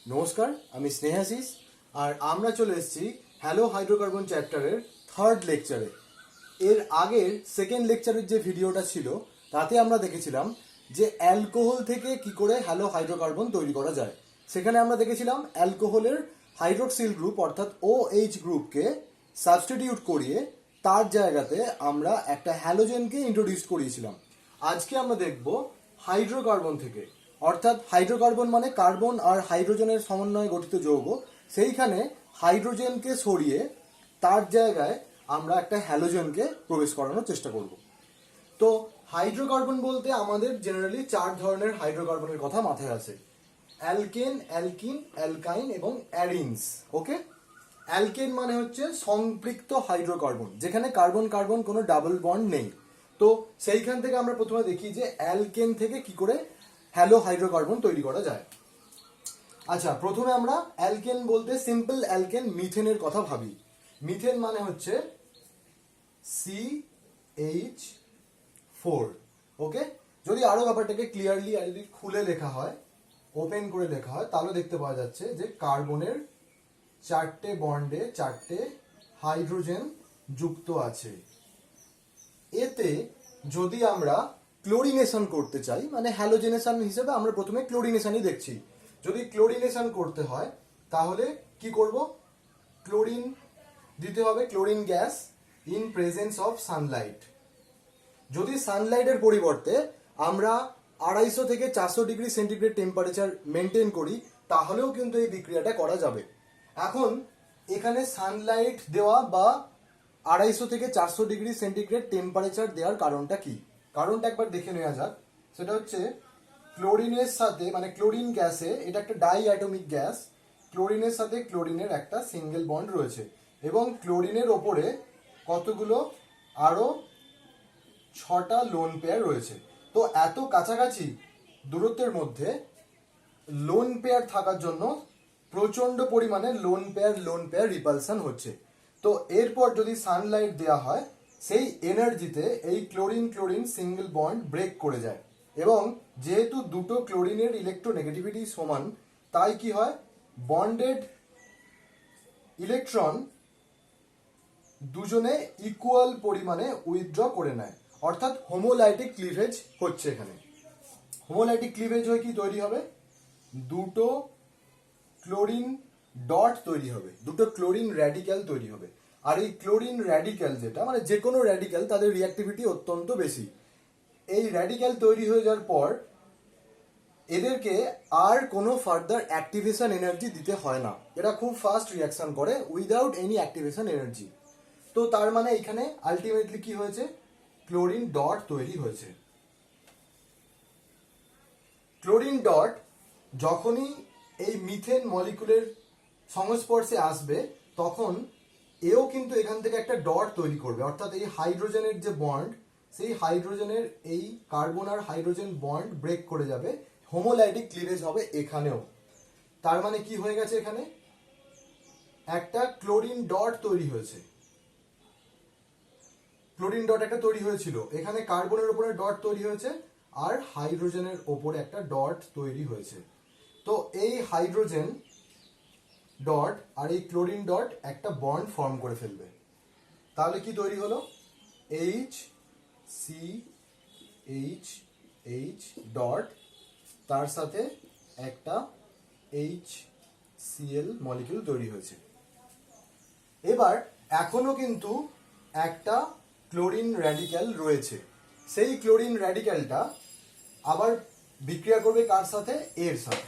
নমস্কার, আমি স্নেহাশিস আর আমরা চলে এসেছি হ্যালো হাইড্রোকার্বন চ্যাপ্টারের থার্ড লেকচারে। এর আগের সেকেন্ড লেকচারের যে ভিডিওটা ছিল তাতে আমরা দেখেছিলাম যে অ্যালকোহল থেকে কি করে হ্যালো হাইড্রোকার্বন তৈরি করা যায়। সেখানে আমরা দেখেছিলাম অ্যালকোহলের হাইড্রক্সিল গ্রুপ অর্থাৎ OH গ্রুপকে সাবস্টিটিউট করিয়ে তার জায়গাতে আমরা একটা হ্যালোজেনকে ইন্ট্রোডিউস করিয়েছিলাম। আজকে আমরা দেখব হাইড্রোকার্বন থেকে, অর্থাৎ হাইড্রোকার্বন মানে কার্বন আর হাইড্রোজেনের সমন্বয়ে গঠিত যৌগ। সেইখানে হাইড্রোজেনকে সরিয়ে তার জায়গায় আমরা একটা হ্যালোজেনকে প্রবেশ করানোর চেষ্টা করব। তো হাইড্রোকার্বন বলতে আমাদের জেনারেলি 4 ধরনের হাইড্রোকার্বনের কথা মাথায় আসে: অ্যালকেন, অ্যালকিন, অ্যালকাইন এবং অ্যারিনস। ওকে, অ্যালকেন মানে হচ্ছে সম্পৃক্ত হাইড্রোকার্বন, যেখানে কার্বন কার্বন কোনো ডাবল বন্ড নেই। তো সেইখান থেকে আমরা প্রথমে দেখি যে অ্যালকেন থেকে কি করে হ্যালো হাইড্রোকার্বন তৈরি করা যায়। আচ্ছা, প্রথমে আমরা অ্যালকেন বলতে সিম্পল অ্যালকেন মিথেনের কথা ভাবি। মিথেন মানে হচ্ছে CH4। ওকে, যদি আরো ব্যাপারটাকে ক্লিয়ারলি আর যদি খুলে লেখা হয়, ওপেন করে লেখা হয়, তাহলে দেখতে পাওয়া যাচ্ছে যে কার্বনের 4টে বন্ডে 4টে হাইড্রোজেন যুক্ত আছে। এতে যদি আমরা ক্লোরিনেশন করতে চাই, মানে হ্যালোজেনেশন হিসেবে আমরা প্রথমে ক্লোরিনেশনই দেখছি। যদি ক্লোরিনেশন করতে হয় তাহলে কি করব? ক্লোরিন দিতে হবে, chlorine gas in presence of Sunlight. যদি সানলাইটের পরিবর্তে আমরা 250 থেকে 400 ডিগ্রি সেন্টিগ্রেড টেম্পারেচার মেনটেন করি, তাহলেও কিন্তু এই বিক্রিয়াটা করা যাবে। এখন এখানে সানলাইট দেওয়া বা 250 থেকে 400 ডিগ্রি সেন্টিগ্রেড টেম্পারেচার দেওয়ার কারণটা কি? কারণটা একবার দেখে নেওয়া যাক। সেটা হচ্ছে ক্লোরিনের সাথে, মানে ক্লোরিন গ্যাসে, এটা একটা ডাই অ্যাটমিক গ্যাস, ক্লোরিনের সাথে ক্লোরিনের একটা সিঙ্গেল বন্ড রয়েছে এবং ক্লোরিনের ওপরে কতগুলো আরো 6টা লোন পেয়ার রয়েছে। তো এত কাছাকাছি দূরত্বের মধ্যে লোন পেয়ার থাকার জন্য প্রচন্ড পরিমাণে লোন পেয়ার রিপালশন হচ্ছে। তো এরপর যদি সানলাইট দেওয়া হয়, সেই এনার্জিতে এই chlorine chlorine single bond break করে যায় এবং যেহেতু দুটো ক্লোরিনের ইলেকট্রোনেগেটিভিটি সমান, তাই কি হয়, বন্ডেড ইলেকট্রন দুজনে ইকুয়াল পরিমাণে উইথড্র করে নেয়, অর্থাৎ হোমোলাইটিক ক্লিভেজ হচ্ছে। এখানে হোমোলাইটিক ক্লিভেজ হয়ে কি তৈরি হবে? দুটো ক্লোরিন ডট তৈরি হবে, দুটো ক্লোরিন র্যাডিক্যাল তৈরি হবে। আর এই ক্লোরিন র্যাডিক্যাল যেটা, মানে যে কোনো র্যাডিক্যাল, তাদের রিঅ্যাক্টিভিটি অত্যন্ত বেশি। এই র্যাডিক্যাল তৈরি হয়ে যাওয়ার পর এদেরকে আর কোনো ফার্দার অ্যাক্টিভেশন এনার্জি দিতে হয় না, এরা খুব ফাস্ট রিয়াকশন করে উইদাউট এনি অ্যাক্টিভেশন এনার্জি। তো তার মানে এখানে আলটিমেটলি কি হয়েছে? ক্লোরিন ডট তৈরি হয়েছে। ক্লোরিন ডট যখনই এই মিথেন মলিকুলের সংস্পর্শে আসবে, তখন এও কিন্তু এখান থেকে একটা ডট তৈরি করবে, অর্থাৎ এই হাইড্রোজেনের যে বন্ড, সেই হাইড্রোজেনের এই কার্বন আর হাইড্রোজেন বন্ড ব্রেক করে যাবে, হোমোলাইটিক ক্লিভেজ হবে এখানেও। তার মানে কি হয়ে গেছে? এখানে একটা ক্লোরিন ডট তৈরি হয়েছে, ক্লোরিন ডট একটা তৈরি হয়েছিল, এখানে কার্বনের উপরে ডট তৈরি হয়েছে আর হাইড্রোজেনের ওপরে একটা ডট তৈরি হয়েছে। তো এই হাইড্রোজেন ডট আর এই ক্লোরিন ডট একটা বন্ড ফর্ম করে ফেলবে। তাহলে কি তৈরি হলো? HCH ডট, তার সাথে একটা HCl মলিকিউল তৈরি হয়েছে। এবার এখনো কিন্তু একটা ক্লোরিন র্যাডিক্যাল রয়েছে, সেই ক্লোরিন র্যাডিক্যালটা আবার বিক্রিয়া করবে কার সাথে? এর সাথে।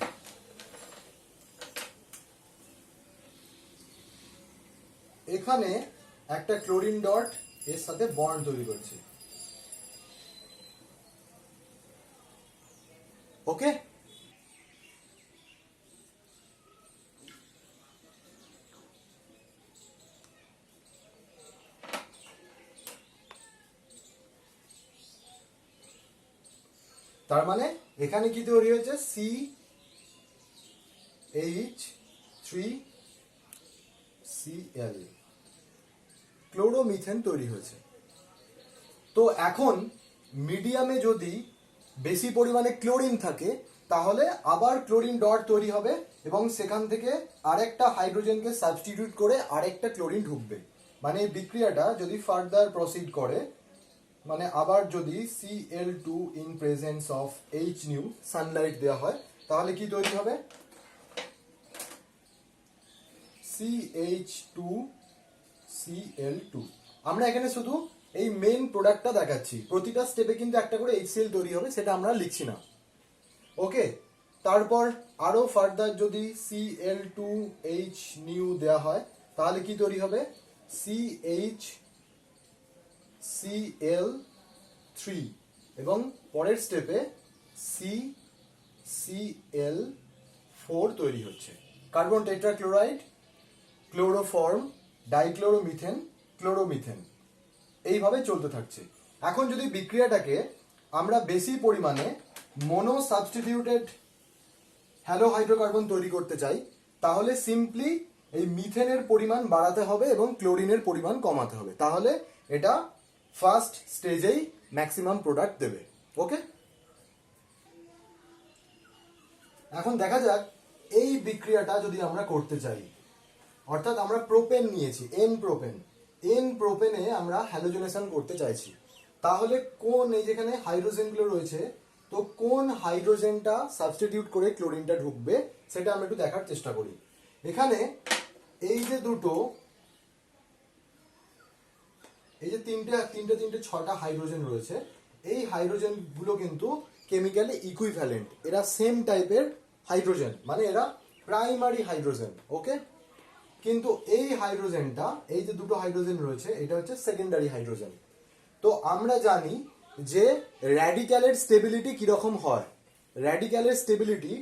এখানে একটা ক্লোরিন ডট এর সাথে বন্ড তৈরি করছে। ওকে, তার মানে এখানে কি তৈরি হয়েছে? CH3Cl, ক্লোরোমিথেন তৈরি হয়েছে। তো এখন মিডিয়ামে যদি বেশি পরিমাণে ক্লোরিন থাকে, তাহলে আবার ক্লোরিন ডট তৈরি হবে এবং সেখান থেকে আরেকটা হাইড্রোজেনকে সাবস্টিটিউট করে আরেকটা ক্লোরিন ঢুকবে। মানে এই বিক্রিয়াটা যদি ফার্দার প্রসিড করে, মানে আবার যদি Cl2 in presence of H new Sunlight দেওয়া হয়, তাহলে কি তৈরি হবে? CH2Cl2। আমরা এখানে শুধু এই মেইন প্রোডাক্টটা দেখাচ্ছি, প্রতিটা স্টেপে কিন্তু একটা করে HCl তৈরি হবে, সেটা আমরা লিখছি না। ওকে, তারপর আরো ফার্দার যদি Cl2H নিউ দেওয়া হয়, তাহলে কি তৈরি হবে? CHCl3 এবং পরের স্টেপে CCl4 তৈরি হচ্ছে। Carbon tetrachloride, chloroform, dichloromethane, chloromethane, এইভাবে চলতে থাকছে। এখন যদি বিক্রিয়াটাকে আমরা বেশি পরিমাণে মোনো সাবস্টিটিউটেড হ্যালো হাইড্রোকার্বন তৈরি করতে চাই, তাহলে সিম্পলি এই মিথেনের পরিমাণ বাড়াতে হবে এবং ক্লোরিনের পরিমাণ কমাতে হবে, তাহলে এটা ফার্স্ট স্টেজেই ম্যাক্সিমাম প্রোডাক্ট দেবে। ওকে, এখন দেখা যাক এই বিক্রিয়াটা যদি আমরা করতে চাই, অর্থাৎ আমরা প্রোপেন নিয়েছি, এন প্রোপেনে আমরা হ্যালোজেনেশন করতে চাইছি, তাহলে কোন, এই যেখানে হাইড্রোজেনগুলো রয়েছে, তো কোন হাইড্রোজেনটা সাবস্টিটিউট করে ক্লোরিনটা ঢুকবে সেটা আমরা একটু দেখার চেষ্টা করি। এখানে এই যে দুটো, এই যে তিনটে ছটা হাইড্রোজেন রয়েছে, এই হাইড্রোজেন গুলো কিন্তু কেমিক্যালি ইকুইভ্যালেন্ট, এরা সেম টাইপের হাইড্রোজেন, মানে এরা প্রাইমারি হাইড্রোজেন। ওকে, কিন্তু এই হাইড্রোজেনটা, এই যে দুটো হাইড্রোজেন রয়েছে, এটা হচ্ছে সেকেন্ডারি হাইড্রোজেন। তো আমরা জানি যে র্যাডিক্যালের স্টেবিলিটি কিরকম হয়। র্যাডিক্যালের স্টেবিলিটি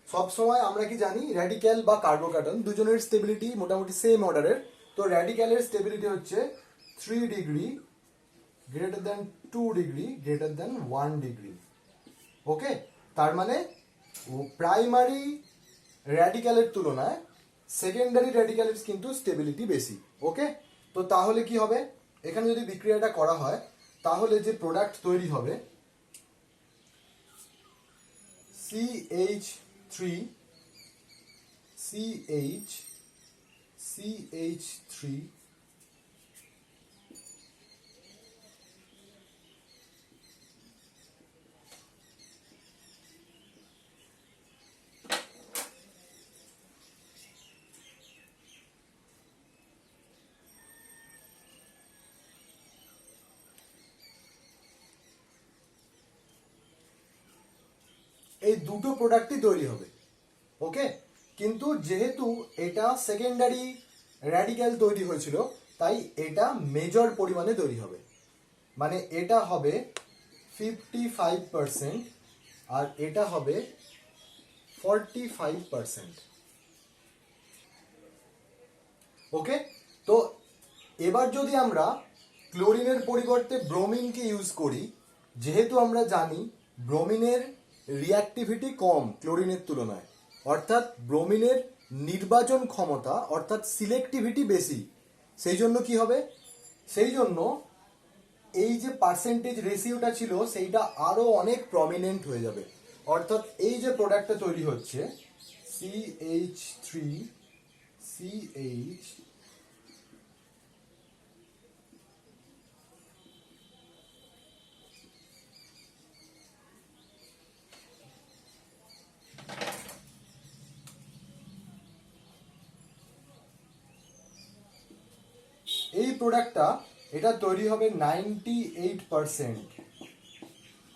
সবসময় আমরা কি জানি, র্যাডিক্যাল বা কার্বোকার্বন দুজনের স্টেবিলিটি মোটামুটি সেম অর্ডারের। তো র্যাডিক্যালের স্টেবিলিটি হচ্ছে 3 degree greater than 2 degree greater than 1 degree. Okay, তার মানে প্রাইমারি র্যাডিক্যালের তুলনায় সেকেন্ডারি র্যাডিক্যালের কিন্তু স্টেবিলিটি বেশি। ওকে, তো তাহলে কি হবে, এখানে যদি বিক্রিয়াটা করা হয়, তাহলে যে প্রোডাক্ট তৈরি হবে CH3 এই দুটো প্রোডাক্টই তৈরি হবে। ওকে, কিন্তু যেহেতু এটা সেকেন্ডারি র্যাডিক্যাল তৈরি হয়েছিল, তাই এটা মেজর পরিমাণে তৈরি হবে, মানে এটা হবে 55% আর এটা হবে 45%। ওকে, তো এবার যদি আমরা ক্লোরিনের পরিবর্তে ব্রোমিনকে ইউজ করি, যেহেতু আমরা জানি ব্রোমিনের রিঅ্যাক্টিভিটি কম ক্লোরিনের তুলনায়, অর্থাৎ ব্রোমিনের নির্বাচন ক্ষমতা অর্থাৎ সিলেক্টিভিটি বেশি, সেই জন্য কি হবে, সেই জন্য এই যে পার্সেন্টেজ রেশিওটা ছিল সেইটা আরো অনেক প্রমিনেন্ট হয়ে যাবে। অর্থাৎ এই যে প্রোডাক্টটা তৈরি হচ্ছে CH3CH, এই প্রোডাক্টটা এটা তৈরি হবে 98%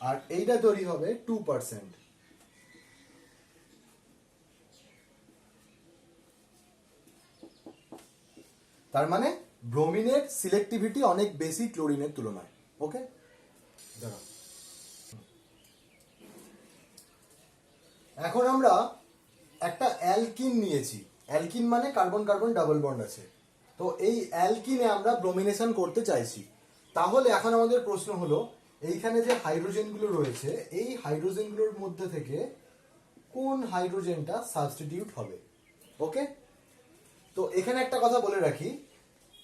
আর এইটা তৈরি হবে 2%। তার মানে ব্রোমিনের সিলেক্টিভিটি অনেক বেশি ক্লোরিনের তুলনায়। ওকে, দাঁড়াও, এখন আমরা একটা অ্যালকিন নিয়েছি, অ্যালকিন মানে কার্বন কার্বন ডাবল বন্ড আছে, তো এই অ্যালকিনে আমরা ব্রোমিনেশন করতে চাইছি। তাহলে এখন আমাদের প্রশ্ন হলো, এইখানে যে হাইড্রোজেনগুলো রয়েছে, এই হাইড্রোজেনগুলোর মধ্যে থেকে কোন হাইড্রোজেনটা সাবস্টিটিউট হবে। ওকে, তো এখানে একটা কথা বলে রাখি,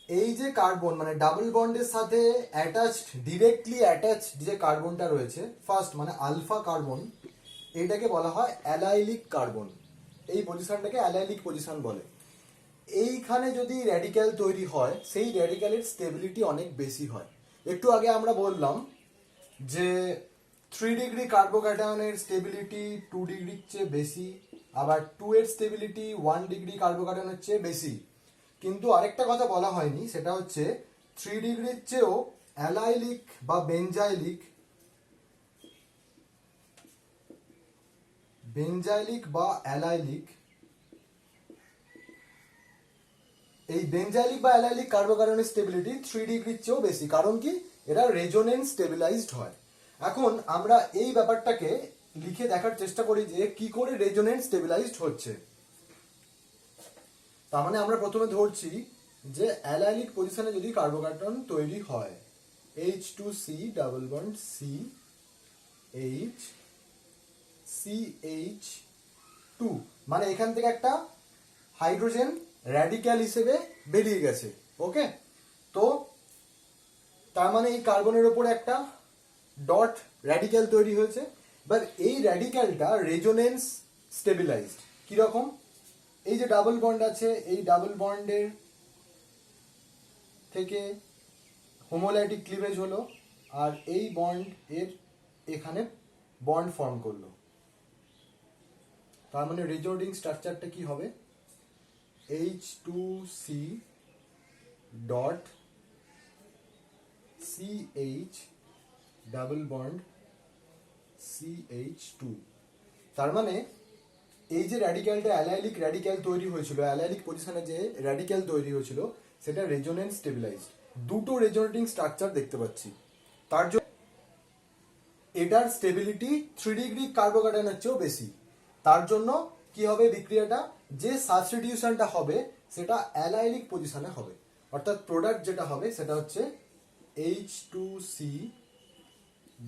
এই যে কার্বন মানে ডাবল বন্ডের সাথে অ্যাটাচড, ডিরেক্টলি অ্যাটাচড যে কার্বনটা রয়েছে ফার্স্ট, মানে আলফা কার্বন, এটাকে বলা হয় অ্যালাইলিক কার্বন। এই পজিশনটাকে অ্যালাইলিক পজিশন বলে। এইখানে যদি র্যাডিক্যাল তৈরি হয় সেই র্যাডিক্যালের স্টেবিলিটি অনেক বেশি হয়। একটু আগে আমরা বললাম যে 3 ডিগ্রি কার্বোক্যাটায়নের স্টেবিলিটি 2 ডিগ্রির চেয়ে বেশি, আবার 2 এর স্টেবিলিটি 1 ডিগ্রি কার্বোক্যাটায়নের চেয়ে বেশি। কিন্তু আরেকটা কথা বলা হয়নি, সেটা হচ্ছে 3 ডিগ্রির চেয়েও অ্যালাইলিক বা বেঞ্জাইলিক বা অ্যালাইলিক, এই বেঞ্জাইলিক বা অ্যালাইলিক কার্বোক্যাটায়নের স্টেবিলিটি 3 ডিগ্রির চেয়েও বেশি। কারণ কি? এরা রেজোনেন্স স্টেবিলাইজড হয়। এখন আমরা এই ব্যাপারটাকে লিখে দেখার চেষ্টা করি যে কি করে রেজোনেন্স স্টেবিলাইজড হচ্ছে। তার মানে আমরা প্রথমে ধরছি যে অ্যালাইলিক পজিশনে যদি কার্বোক্যাটায়ন তৈরি হয়, H2C ডাবল বন্ড CH2, মানে এখান থেকে একটা হাইড্রোজেন র্যাডিক্যাল হিসেবে বেরিয়ে গেছে। ওকে, তো তার মানে এই কার্বনের উপরে একটা ডট র্যাডিক্যাল তৈরি হয়েছে। এবার এই র্যাডিক্যালটা রেজোনেন্স স্টেবিলাইজড। কিরকম? এই যে ডাবল বন্ড আছে, এই ডাবল বন্ডের থেকে হোমোলাইটিক ক্লিভেজ হলো, আর এই বন্ড এর এখানে বন্ড ফর্ম করলো। তার মানে রেজোনেটিং স্ট্রাকচারটা কি হবে? H2C dot CH double bond CH2। তার মানে এই যে র্যাডিক্যালটা অ্যালাইলিক র্যাডিক্যাল তৈরি হয়েছিল, অ্যালাইলিক পজিশনে যে র্যাডিক্যাল তৈরি হয়েছিল সেটা রেজোনেন্স স্টেবিলাইজড। দুটো রেজোনেটিং স্ট্রাকচার দেখতে পাচ্ছি। তার জন্য এটার স্টেবিলিটি 3 ডিগ্রি কার্বোক্যাটায়নের চেয়েও বেশি। তার জন্য কি হবে বিক্রিয়াটা? যে সাবস্টিটিউশনটা হবে সেটা অ্যালাইলিক পজিশনে হবে। অর্থাৎ প্রোডাক্ট যেটা হবে সেটা হচ্ছে H2C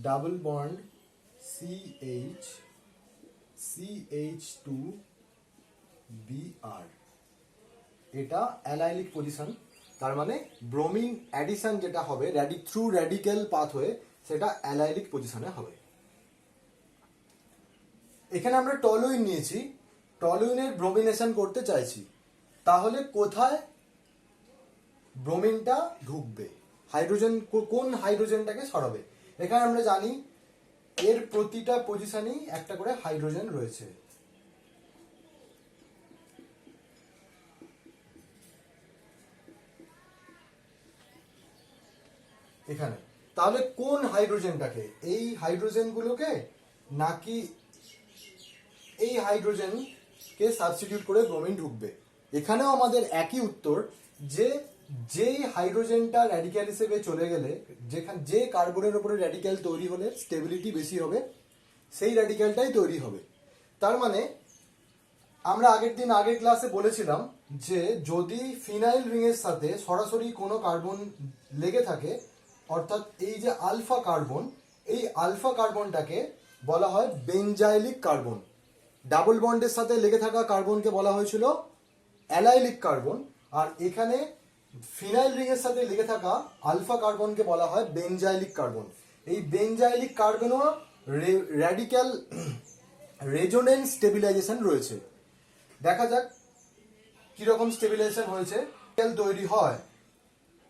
ডাবল বন্ড CH2Br। এটা অ্যালাইলিক পজিশন। তার মানে ব্রোমিন অ্যাডিশন যেটা হবে থ্রু র্যাডিক্যাল পাথওয়ে, সেটা অ্যালাইলিক পজিশনে হবে। এখানে আমরা টলুইন নিয়েছি, টলুইনের ব্রোমিনেশন করতে চাইছি। তাহলে কোথায় ব্রোমিনটা ঢুকবে? হাইড্রোজেন কোন হাইড্রোজেনটাকে সরাবে? এখানে আমরা জানি এর প্রতিটা পজিশনেই একটা করে হাইড্রোজেন রয়েছে। এখানে তাহলে কোন হাইড্রোজেনটাকে? এই হাইড্রোজেনগুলোকে নাকি এই হাইড্রোজেনকে সাবস্টিটিউট করে ব্রোমিন ঢুকবে? এখানেও আমাদের একই উত্তর, যে যেই হাইড্রোজেনটা র্যাডিক্যাল হিসেবে চলে গেলে, যে কার্বনের উপরে র্যাডিক্যাল তৈরি হলে স্টেবিলিটি বেশি হবে, সেই র্যাডিক্যালটাই তৈরি হবে। তার মানে আমরা আগের ক্লাসে বলেছিলাম যে যদি ফিনাইল রিংয়ের সাথে সরাসরি কোনো কার্বন লেগে থাকে, অর্থাৎ এই যে আলফা কার্বন, এই আলফা কার্বনটাকে বলা হয় বেঞ্জাইলিক কার্বন। ডাবল বন্ডের সাথে লেগে থাকা কার্বনকে বলা হয়েছিল অ্যালাইলিক কার্বন, আর এখানে ফিনাইল রিংয়ের সাথে লেগে থাকা আলফা কার্বনকে বলা হয় বেঞ্জাইলিক কার্বন। এই বেঞ্জাইলিক কার্বনও র্যাডিক্যাল রেজোনেন্স স্টেবিলাইজেশন রয়েছে। দেখা যাক কিরকম স্টেবিলাইজেশন হয়েছে। তৈরি হয়,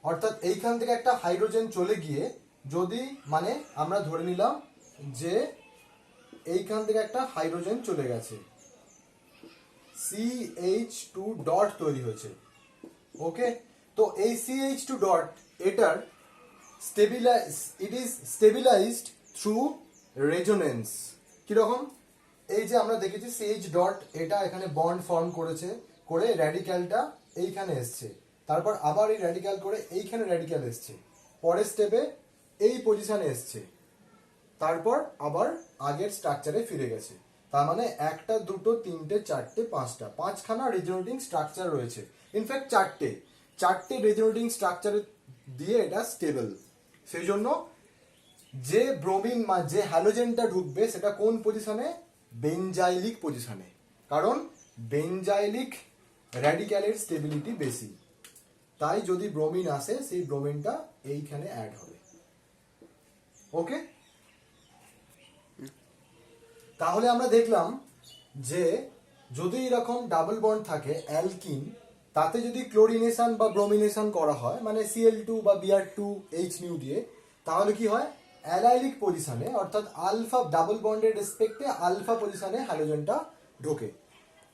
অর্থাৎ এইখান থেকে একটা হাইড্রোজেন চলে গিয়ে, যদি মানে আমরা ধরে নিলাম যে এইখান থেকে একটা হাইড্রোজেন চলে গেছে, CH2 ডট তৈরি হয়েছে। ওকে, তো এই CH2 ডট এটার it is stabilised through resonance. কিরকম? এই যে আমরা দেখেছি CH ডট, এটা এখানে বন্ড ফর্ম করেছে, করে র্যাডিক্যালটা এইখানে এসছে, তারপর আবার এই র্যাডিক্যাল করে এইখানে র্যাডিক্যাল এসছে, পরের স্টেপে এই পজিশনে এসছে, তারপর আবার আগের স্ট্রাকচারে ফিরে গেছে। তার মানে একটা, দুটো, তিনটে, চারটে, পাঁচখানা রেজোনেটিং স্ট্রাকচার রয়েছে। ইনফ্যাক্ট চারটে রেজোনেটিং স্ট্রাকচার দিয়ে এটা স্টেবল। সেই জন্য যে ব্রোমিন যে হ্যালোজেনটা ঢুকবে সেটা কোন পজিশনে? বেঞ্জাইলিক পজিশনে, কারণ বেঞ্জাইলিক র্যাডিক্যালের স্টেবিলিটি বেশি। তাই যদি ব্রোমিন আসে, সেই ব্রোমিনটা এইখানে অ্যাড হবে। ওকে, তাহলে আমরা দেখলাম যে যদি এরকম ডাবল বন্ড থাকে অ্যালকিন, তাতে যদি ক্লোরিনেশন বা ব্রোমিনেশন করা হয় মানে Cl2 বা Br2H নিউ দিয়ে, তাহলে কি হয়, অ্যালাইলিক পজিশনে অর্থাৎ আলফা ডাবল বন্ডের রেসপেক্টে আলফা পজিশনে হ্যালোজেনটা ঢোকে।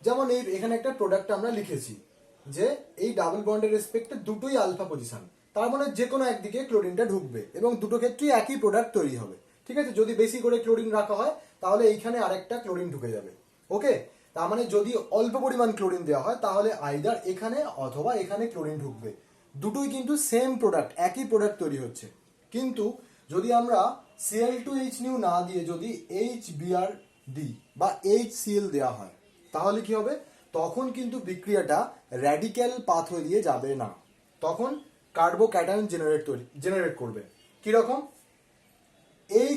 যেমন এখানে একটা প্রোডাক্ট আমরা লিখেছি যে এই ডাবল বন্ডের রেসপেক্টে দুটোই আলফা পজিশন, তার মানে যে কোনো একদিকে ক্লোরিনটা ঢুকবে এবং দুটো ক্ষেত্রেই একই প্রোডাক্ট তৈরি হবে। ঠিক আছে, যদি বেশি করে ক্লোরিন রাখা হয় তাহলে এইখানে আরেকটা ক্লোরিন ঢুকে যাবে। ওকে, তার মানে যদি অল্প পরিমাণ ক্লোরিন দেওয়া হয় তাহলে আইদার এখানে অথবা এখানে ক্লোরিন ঢুকবে, দুটোই কিন্তু সেম প্রোডাক্ট, একই প্রোডাক্ট তৈরি হচ্ছে। কিন্তু যদি আমরা Cl2H নিউ না দিয়ে যদি HBrD বা HCl দেওয়া হয় তাহলে কি হবে, তখন কিন্তু বিক্রিয়াটা র্যাডিক্যাল পাথওয়ে দিয়ে যাবে না, তখন কার্বোক্যাটায়ন জেনারেট করবে। কিরকম,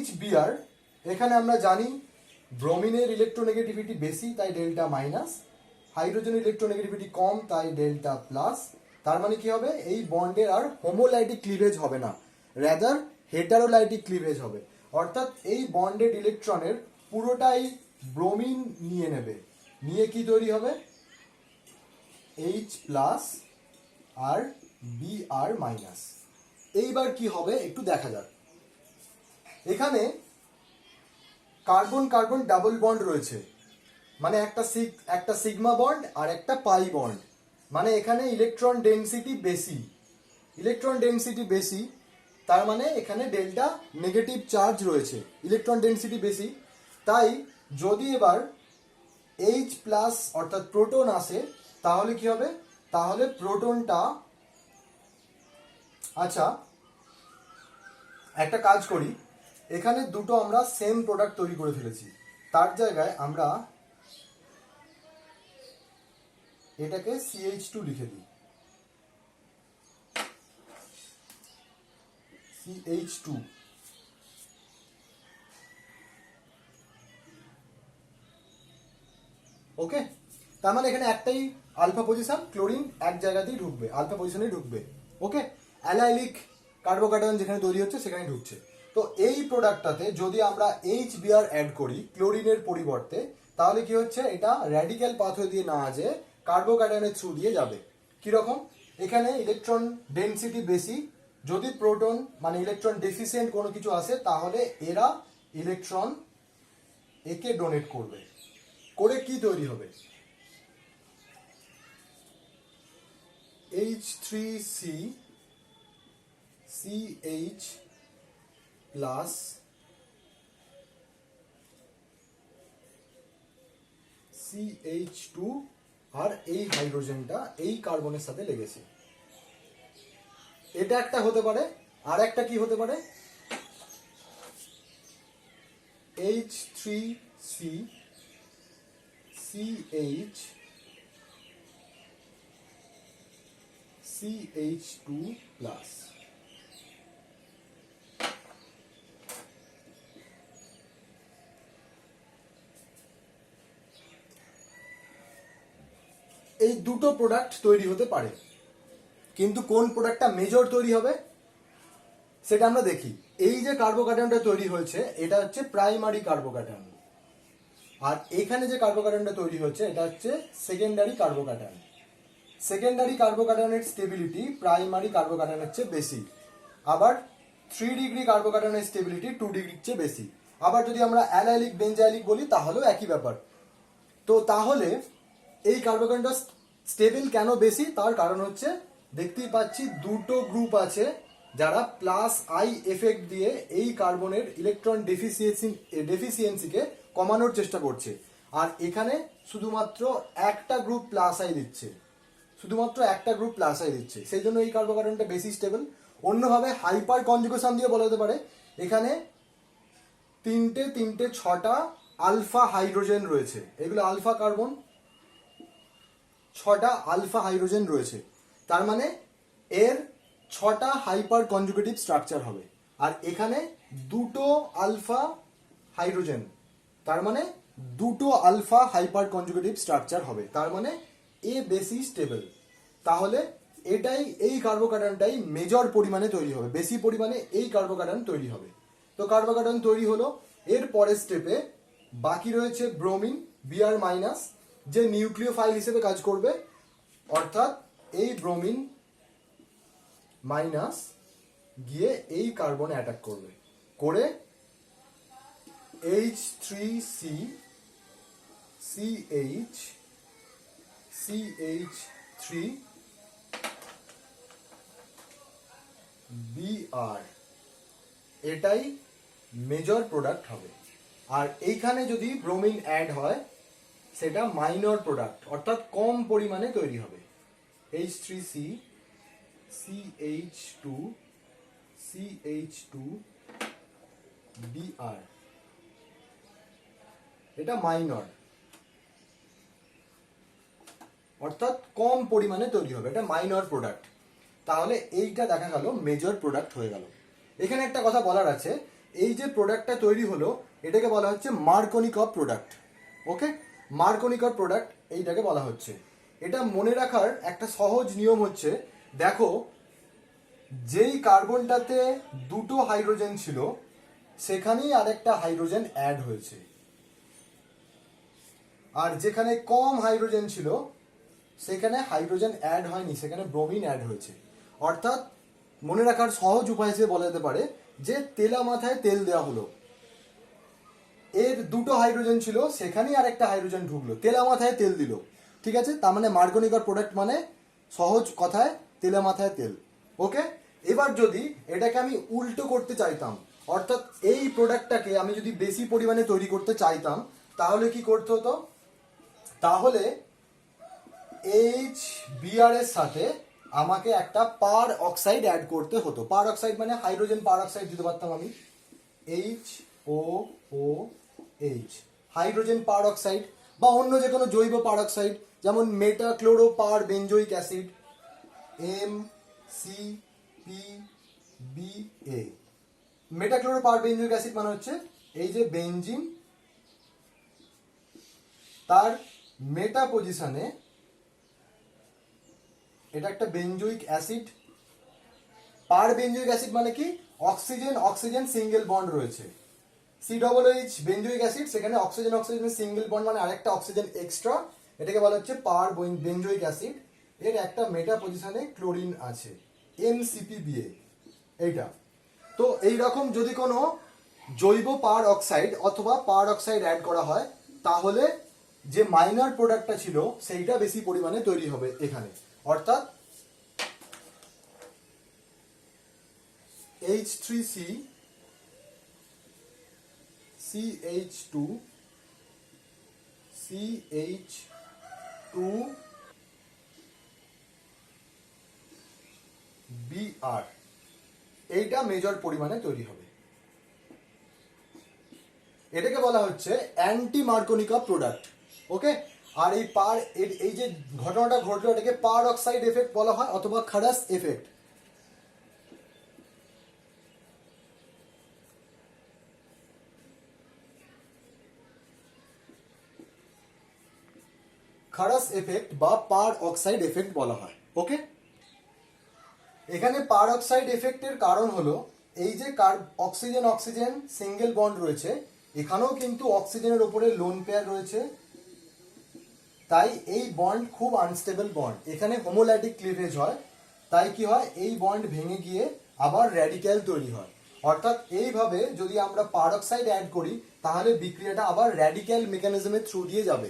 HBr, এখানে আমরা জানি ব্রোমিনের ইলেকট্রোনেগেটিভিটি বেশি তাই ডেল্টা মাইনাস, হাইড্রোজেনের ইলেকট্রোনেগেটিভিটি কম তাই ডেল্টা প্লাস। তার মানে কি হবে, এই বন্ডের আর হোমোলাইটিক ক্লিভেজ হবে না, রাদার হেটারোলাইটিক ক্লিভেজ হবে। অর্থাৎ এই বন্ডেড ইলেকট্রনের পুরোটাই ব্রোমিন নিয়ে নেবে, নিয়ে কি তৈরি হবে, H প্লাস আর Br মাইনাস। এইবার কি হবে একটু দেখা যাক। এখানে কার্বন কার্বন ডাবল বন্ড রয়েছে, মানে একটা সিগমা বন্ড আর একটা পাই বন্ড, মানে এখানে ইলেকট্রন ডেনসিটি বেশি, তার মানে এখানে ডেল্টা নেগেটিভ চার্জ রয়েছে, ইলেকট্রন ডেনসিটি বেশি। তাই যদি এবার H প্লাস অর্থাৎ প্রোটন আসে তাহলে কি হবে, তাহলে প্রোটনটা, আচ্ছা একটা কাজ করি, এখানে দুটো আমরা সেম প্রোডাক্ট তৈরি করে ফেলেছি, তার জায়গায় আমরা এটাকে CH2 লিখে দিই, CH2। ওকে, তার মানে এখানে একটাই আলফা পজিশন, ক্লোরিন এক জায়গাতেই ঢুকবে, আলফা পজিশনে ঢুকবে। ওকে, অ্যালাইলিক কার্বোক্যাটায়ন যেখানে তৈরি হচ্ছে সেখানে ঢুকছে। তো এই প্রোডাক্টটাতে যদি আমরা HBr অ্যাড করি ক্লোরিনের পরিবর্তে, তাহলে কি হচ্ছে, এটা র্যাডিক্যাল পাথওয়ে দিয়ে না যে কার্বোক্যাটায়নের থ্রু দিয়ে যাবে। কিরকম, এখানে ইলেকট্রন ডেনসিটি বেশি, যদি প্রোটন মানে ইলেকট্রন ডেফিসিয়েন্ট কোনো কিছু আসে তাহলে এরা ইলেকট্রন একে ডোনেট করবে, করে কি তৈরি হবে, H3C CH প্লাস CH2 আর এই হাইড্রোজেনটা এই কার্বনের সাথে লেগেছে। এটা একটা হতে পারে, আর একটা কি হতে পারে, H3C CH CH2 প্লাস। এই দুটো প্রোডাক্ট তৈরি হতে পারে, কিন্তু কোন প্রোডাক্টটা মেজর তৈরি হবে সেটা আমরা দেখি। এই যে কার্বোক্যাটায়নটা তৈরি হয়েছে এটা হচ্ছে প্রাইমারি কার্বোক্যাটায়ন, আর এখানে যে কার্বোক্যাটায়নটা তৈরি হচ্ছে এটা হচ্ছে সেকেন্ডারি কার্বোক্যাটায়ন। সেকেন্ডারি কার্বোক্যাটায়নের স্টেবিলিটি প্রাইমারি কার্বোক্যাটায়নের চেয়ে বেশি, আবার 3 ডিগ্রি কার্বোক্যাটায়নের স্টেবিলিটি 2 ডিগ্রির চেয়ে বেশি। আবার যদি আমরা অ্যালাইলিক বেঞ্জাইলিক বলি তাহলেও একই ব্যাপার। তো তাহলে এই কার্বোক্যাটায়নটা স্টেবল কেন বেশি, তার কারণ হচ্ছে দেখতেই পাচ্ছি দুটো গ্রুপ আছে যারা প্লাস আই এফেক্ট দিয়ে এই কার্বনের ইলেকট্রন ডেফিসিয়েন্সিকে কমানোর চেষ্টা করছে, আর এখানে শুধুমাত্র একটা গ্রুপ প্লাস আই দিচ্ছে, সেই জন্য এই কার্বোক্যাটায়নটা বেশি স্টেবল। অন্যভাবে হাইপার কনজুগেশন দিয়ে বলা যেতে পারে, এখানে তিনটে 6টা আলফা হাইড্রোজেন রয়েছে, এগুলো আলফা কার্বন, 6টা আলফা হাইড্রোজেন রয়েছে, তার মানে এর 6টা হাইপার কনজুগেটিভ স্ট্রাকচার হবে। আর এখানে দুটো আলফা হাইড্রোজেন, তার মানে দুটো আলফা হাইপার কনজুগেটিভ স্ট্রাকচার হবে, তার মানে এ বেশি স্টেবল। তাহলে এই কার্বোক্যাটায়নটাই মেজর পরিমাণে তৈরি হবে, বেশি পরিমাণে এই কার্বোক্যাটায়ন তৈরি হবে। তো কার্বোক্যাটায়ন তৈরি হলো, এর পরের স্টেপে বাকি রয়েছে ব্রোমিন Br মাইনাস, যে নিউক্লিওফাইল হিসেবে কাজ করবে, অর্থাৎ এই ব্রোমিন মাইনাস গিয়ে এই কার্বনে অ্যাটাক করবে, করে H3C CH CH3 Br, এটাই মেজর প্রোডাক্ট হবে। আর এইখানে যদি ব্রোমিন অ্যাড হয় সেটা মাইনর প্রোডাক্ট, অর্থাৎ কম পরিমাণে তৈরি হবে। H3C CH2 CH2 Br, এটা মাইনর, অর্থাৎ কম পরিমাণে তৈরি হবে, এটা মাইনর প্রোডাক্ট। তাহলে এইটা দেখা গেল মেজর প্রোডাক্ট হয়ে গেল। এখানে একটা কথা বলার আছে, এই যে প্রোডাক্টটা তৈরি হলো এটাকে বলা হচ্ছে মার্কোনিকভ প্রোডাক্ট। ওকে, মার্কোনিকভ প্রোডাক্ট এইটাকে বলা হচ্ছে। এটা মনে রাখার একটা সহজ নিয়ম হচ্ছে, দেখো যেই কার্বনটাতে দুটো হাইড্রোজেন ছিল সেখানেই আরেকটা হাইড্রোজেন অ্যাড হয়েছে, আর যেখানে কম হাইড্রোজেন ছিল সেখানে হাইড্রোজেন অ্যাড হয়নি, সেখানে ব্রোমিন অ্যাড হয়েছে। অর্থাৎ মনে রাখার সহজ উপায় হিসেবে বলা যেতে পারে যে তেলা মাথায় তেল দেওয়া হলো, এর দুটো হাইড্রোজেন ছিল সেখানেই আরেকটা হাইড্রোজেন ঢুকলো, তেলা মাথায় তেল দিল। ঠিক আছে, তার মানে মার্কোনিকভ প্রোডাক্ট মানে সহজ কথায় তেলা মাথায় তেল। ওকে, এবার যদি এটাকে আমি উল্টো করতে চাইতাম, অর্থাৎ এই প্রোডাক্টটাকে আমি যদি বেশি পরিমাণে তৈরি করতে চাইতাম তাহলে কি করতে হতো, তাহলে HBr এর সাথে আমাকে একটা পার অক্সাইড অ্যাড করতে হতো। পার অক্সাইড মানে হাইড্রোজেন পার অক্সাইড দিতে পারতাম আমি, HOOH, হাইড্রোজেন পার অক্সাইড, বা অন্য যে কোনো জৈব পার অক্সাইড, যেমন মেটাক্লোরো পার বেঞ্জোইক অ্যাসিড MCPBA। মেটাক্লোরো পার বেঞ্জোইক অ্যাসিড মানে হচ্ছে এই যে বেঞ্জিন, তার মেটা পজিশনে এটা একটা বেঞ্জোইক অ্যাসিড। পার বেঞ্জোইক অ্যাসিড মানে কি, অক্সিজেন অক্সিজেন সিঙ্গেল বন্ড রয়েছে, COOH বেঞ্জোইক অ্যাসিড, সেখানে অক্সিজেন অক্সিজেনের সিঙ্গেল বন্ড মানে আরেকটা অক্সিজেন এক্সট্রা, এটাকে বলা হচ্ছে পার বেঞ্জোইক অ্যাসিড। এর একটা মেটা পজিশনে ক্লোরিন আছে, MCPBA এইটা। তো এই রকম যদি কোনো জৈব পার অক্সাইড অথবা পার অক্সাইড অ্যাড করা হয় তাহলে যে মাইনর প্রোডাক্টটা ছিল সেইটা বেশি পরিমাণে তৈরি হবে এখানে, অর্থাৎ H3C CH2 CH2 Br, এইটা মেজর পরিমাণে তৈরি হবে। এটাকে বলা হচ্ছে অ্যান্টি মার্কোনিকভ প্রোডাক্ট। ওকে, আর এই পার এই যে ঘটনাটা ঘটলো এটাকে পার অক্সাইড এফেক্ট বলা হয় অথবা খারাস এফেক্ট। খারাস এফেক্ট বা পার অক্সাইড এফেক্ট বলা হয়। ওকে, এখানে পার অক্সাইড এফেক্টের কারণ হলো এই যে অক্সিজেন অক্সিজেন সিঙ্গেল বন্ড রয়েছে, এখানেও কিন্তু অক্সিজেনের উপরে লোন পেয়ার রয়েছে, তাই এই বন্ড খুব আনস্টেবল বন্ড। এখানে হোমোলাইটিক ক্লিভেজ হয়, তাই কি হয়, এই বন্ড ভেঙে গিয়ে আবার র্যাডিক্যাল তৈরি হয়। অর্থাৎ এইভাবে যদি আমরা পার অক্সাইড অ্যাড করি তাহলে বিক্রিয়াটা আবার র্যাডিক্যাল মেকানিজমের থ্রু দিয়ে যাবে,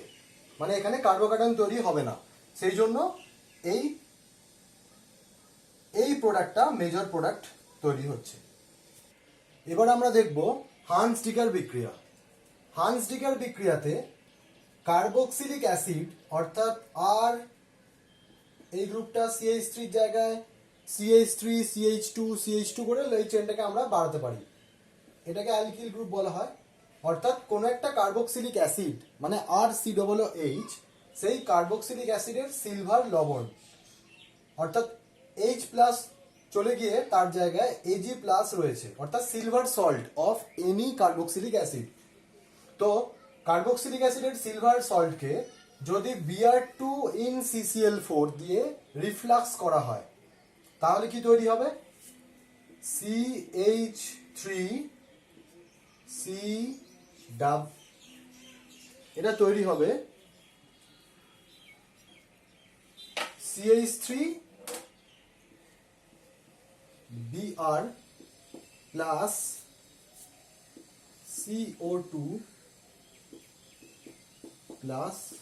মানে এখানে কার্বোকার্বন তৈরি হবে না। সেই জন্য এই প্রোডাক্টটা মেজর প্রোডাক্ট তৈরি হচ্ছে। এবার আমরা দেখব হান্স-ডিকার বিক্রিয়া। হান্স-ডিকার বিক্রিয়াতে কার্বক্সিলিক অ্যাসিড অর্থাৎ আর এই গ্রুপটা CH3 এর জায়গায় CH3 CH2 CH2 করে এই চেনটাকে আমরা বাড়াতে পারি, এটাকে অ্যালকিল গ্রুপ বলা হয়। অর্থাৎ কোনো একটা কার্বক্সিলিক অ্যাসিড মানে RCOOH, সেই কার্বক্সিলিক অ্যাসিডের সিলভার লবণ, অর্থাৎ H+ চলে গিয়ে তার জায়গায় Ag+ রয়েছে, অর্থাৎ silver salt of any carboxylic acid. তো কার্বক্সিলিক অ্যাসিডের সিলভার সল্টকে যদি Br2 in CCl4 দিয়ে রিফ্লাক্স করা হয় তাহলে কি তৈরি হবে, CH3 C এটা তৈরি হবে CH3 Br plus CO2 plus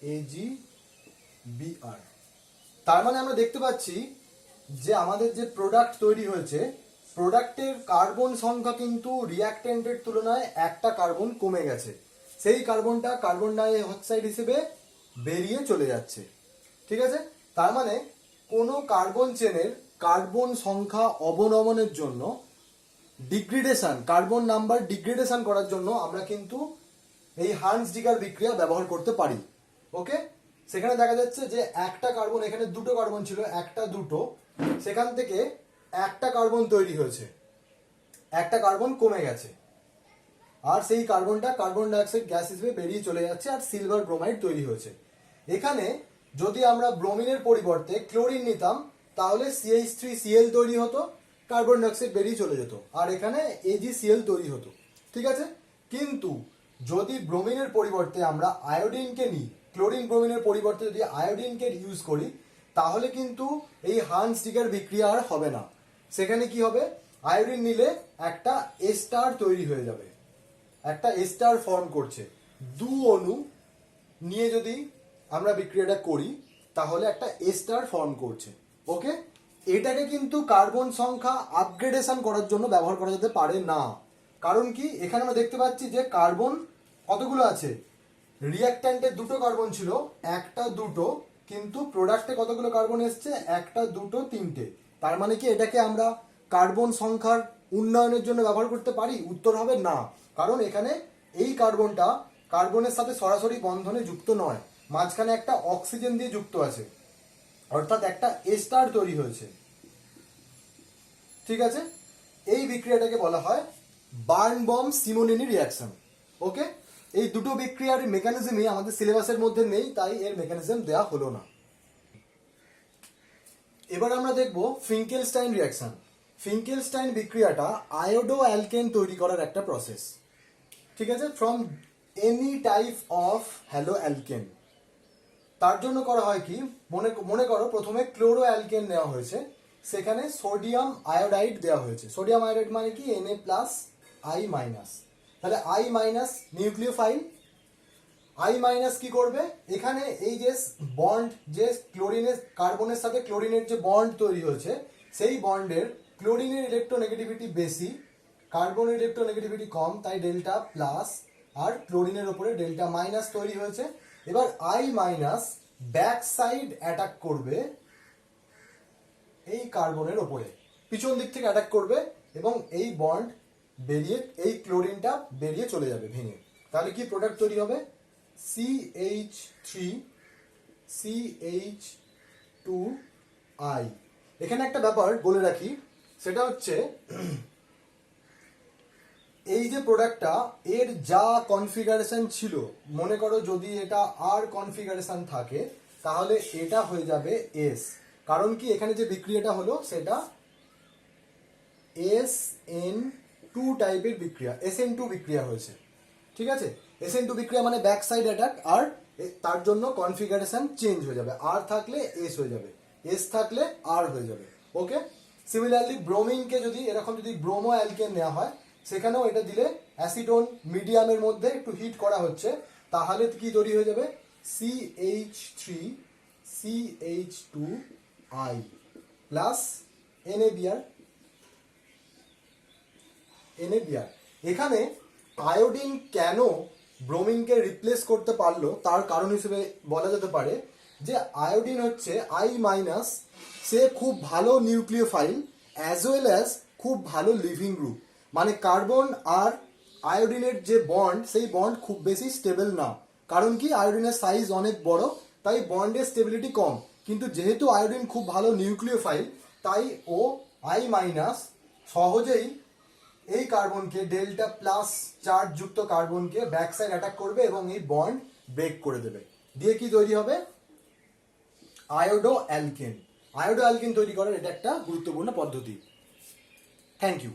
AgBr। তার মানে আমরা দেখতে পাচ্ছি যে আমাদের যে প্রোডাক্ট তৈরি হয়েছে, প্রোডাক্টের কার্বন সংখ্যা কিন্তু রিঅ্যাক্ট্যান্টের তুলনায় একটা কার্বন কমে গেছে। সেই কার্বনটা কার্বন ডাই অক্সাইড হিসেবে বেরিয়ে চলে যাচ্ছে। ঠিক আছে, তার মানে কোনো কার্বন চেনের কার্বন সংখ্যা অবনমনের জন্য ডিগ্রেডেশন, কার্বন নাম্বার ডিগ্রেডেশন করার জন্য আমরা কিন্তু এই হান্স-ডিগার বিক্রিয়া ব্যবহার করতে পারি। ওকে, সেখানে দেখা যাচ্ছে যে একটা কার্বন, এখানে দুটো কার্বন ছিল, একটা দুটো, সেখান থেকে একটা কার্বন তৈরি হয়েছে, একটা কার্বন কমে গেছে, আর সেই কার্বনটা কার্বন ডাইঅক্সাইড গ্যাস হিসেবে বেরিয়ে চলে যাচ্ছে, আর সিলভার ব্রোমাইড তৈরি হয়েছে। এখানে যদি আমরা ব্রোমিনের পরিবর্তে ক্লোরিন নিতাম তাহলে CH3Cl তৈরি হতো, কার্বন ডাইঅক্সাইড বেরিয়ে চলে যেত, আর এখানে AgCl তৈরি হতো। ঠিক আছে, কিন্তু যদি ব্রোমিনের পরিবর্তে আমরা আয়োডিনকে নিই, ক্লোরিন ব্রোমিনের পরিবর্তে যদি আয়োডিনকে ইউজ করি, তাহলে কিন্তু এই হান্স-ডিগার বিক্রিয়া আর হবে না। সেখানে কি হবে, আয়োডিন নিলে একটা এস্টার তৈরি হয়ে যাবে, একটা এস্টার ফর্ম করছে। দু অণু নিয়ে যদি আমরা বিক্রিয়াটা করি তাহলে একটা এস্টার ফর্ম করছে। ওকে, এটাকে কিন্তু কার্বন সংখ্যা আপগ্রেডেশন করার জন্য ব্যবহার করা যেতে পারে না। কারণ কি, এখানে আমরা দেখতে পাচ্ছি যে কার্বন কতগুলো আছে, রিঅ্যাক্ট্যান্টে দুটো কার্বন ছিল, একটা দুটো, কিন্তু প্রোডাক্টে কতগুলো কার্বন এসছে, একটা দুটো তিনটে। তার মানে কি এটাকে আমরা কার্বন সংখ্যার উন্নয়নের জন্য ব্যবহার করতে পারি? উত্তর হবে না, কারণ এখানে এই কার্বনটা কার্বনের সাথে সরাসরি বন্ধনে যুক্ত নয়, মাঝখানে একটা অক্সিজেন দিয়ে যুক্ত আছে, অর্থাৎ একটা এস্টার তৈরি হয়েছে। ঠিক আছে, এই বিক্রিয়াটাকে বলা হয় বার্নবম-সিমোনিনি রিঅ্যাকশন। ওকে, এই দুটো বিক্রিয়ার মেকানিজমই আমাদের সিলেবাসের মধ্যে নেই, তাই এর মেকানিজম দেয়া হলো না। এবার আমরা দেখব ফিঙ্কেলস্টাইন রিঅ্যাকশন। ফিঙ্কেলস্টাইন বিক্রিয়াটা আয়োডো অ্যালকেন তৈরি করার একটা প্রসেস। ঠিক আছে, from any type of hello alkane. তার জন্য করা হয় কি, মনে করো প্রথমে ক্লোরো অ্যালকেন নেওয়া হয়েছে, সেখানে সোডিয়াম আয়োডাইড দেওয়া হয়েছে। সোডিয়াম আয়োডাইড মানে কি, Na+I-, তাহলে I- নিউক্লিওফাইল। I- কি করবে, এখানে এই যে বন্ড, যে ক্লোরিনের কার্বনের সাথে ক্লোরিনের যে বন্ড তৈরি হয়েছে, সেই বন্ডের ক্লোরিনের ইলেকট্রোনেগেটিভিটি বেশি, কার্বনের ইলেকট্রোনেগেটিভিটি কম, তাই ডেল্টা প্লাস, আর ক্লোরিনের উপরে ডেল্টা মাইনাস তৈরি হয়েছে। এবার I- ব্যাক সাইড অ্যাটাক করবে এই কার্বনের ওপরে, পিছন দিক থেকে অ্যাটাক করবে, এবং এই বন্ড বেরিয়ে, এই ক্লোরিনটা বেরিয়ে চলে যাবে ভেঙে। তাহলে কি প্রোডাক্ট তৈরি হবে, CH3CH2I। এখানে একটা ব্যাপার বলে রাখি, সেটা হচ্ছে এই যে প্রোডাক্টটা, এর যা কনফিগারেশন ছিল, মনে করো যদি এটা আর কনফিগারেশন থাকে তাহলে এটা হয়ে যাবে S। কারণ কি, এখানে যে বিক্রিয়াটা হলো সেটা SN2 টাইপের বিক্রিয়া, SN2 বিক্রিয়া হয়েছে। ঠিক আছে, SN2 বিক্রিয়া মানে ব্যাক সাইড অ্যাটাক, আর তার জন্য কনফিগারেশন চেঞ্জ হয়ে যাবে, আর থাকলে S হয়ে যাবে, S থাকলে R হয়ে যাবে। ওকে, সিমিলারলি ব্রোমিনকে যদি এরকম যদি ব্রোমো অ্যালকেন নেওয়া হয়, সেখানেও এটা দিলে অ্যাসিডন মিডিয়ামের মধ্যে একটু হিট করা হচ্ছে, তাহলে কি তৈরি হয়ে যাবে, CH3CH2I প্লাস NaBr। এখানে আয়োডিন কেন ব্রোমিনকে রিপ্লেস করতে পারলো, তার কারণ হিসেবে বলা যেতে পারে যে আয়োডিন হচ্ছে I-, সে খুব ভালো নিউক্লিওফাইল অ্যাজ ওয়েল অ্যাজ খুব ভালো লিভিং গ্রুপ। মানে কার্বন আর আয়োডিনের যে বন্ড, সেই বন্ড খুব বেশি স্টেবল না। কারণ কি, আয়োডিনের সাইজ অনেক বড়, তাই বন্ডের স্টেবিলিটি কম। কিন্তু যেহেতু আয়োডিন খুব ভালো নিউক্লিওফাইল, তাই ও I- সহজেই এই কার্বনকে, ডেল্টা প্লাস চার্জ যুক্ত কার্বনকে ব্যাক সাইড অ্যাটাক করবে এবং এই বন্ড ব্রেক করে দেবে, দিয়ে কি তৈরি হবে, আয়োডো অ্যালকেন। আয়োডো অ্যালকেন তৈরি করার এটা একটা গুরুত্বপূর্ণ পদ্ধতি। Thank you.